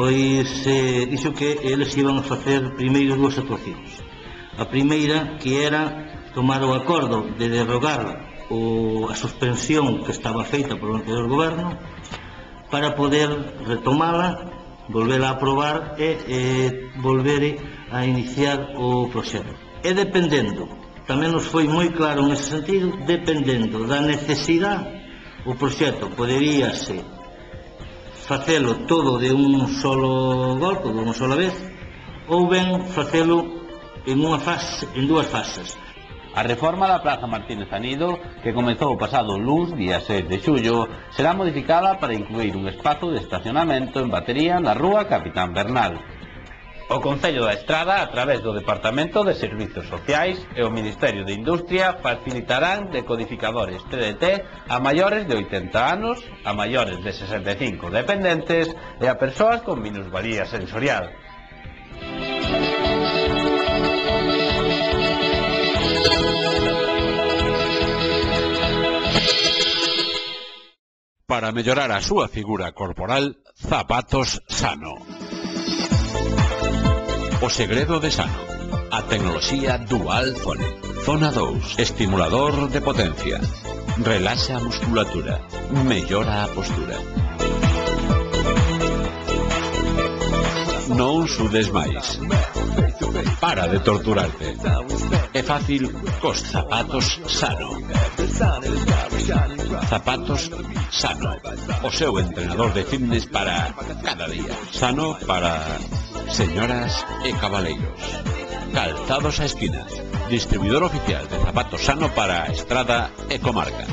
Pois dixo que eles iban a facer primeiro dúas actuacións. A primeira, que era tomar o acordo de derrogar a suspensión que estaba feita polo anterior goberno para poder retomala, volvela a aprobar e volver a iniciar o proxecto. E dependendo, tamén nos foi moi claro nese sentido, dependendo da necesidade, o proxecto poderíase facelo todo de un solo golpe, de unha sola vez, ou ben facelo en dúas fases. A reforma da Praza Martínez Anido, que comezou o pasado luns, día 6 de xullo, será modificada para incluir un espazo de estacionamento en batería na rúa Capitán Bernal. O Concello da Estrada, a través do Departamento de Servizos Sociais e o Ministerio de Industria, facilitarán decodificadores TDT a maiores de 80 anos, a maiores de 65 dependentes e a persoas con minusvalía sensorial. Para mellorar a súa figura corporal, Zapatos Sano. O segredo de Sano. A tecnoloxía Dual Zone. Zona 2. Estimulador de potencia. Relaxa a musculatura. Mellora a postura. Non sudes máis. Para de torturarte. É fácil cos Zapatos Sano. Zapatos Sano. O seu entrenador de fitness para cada día. Sano para señoras e cabaleiros. Calzados a esquina. Distribuidor oficial de Zapatos Sano para Estrada e Comarca.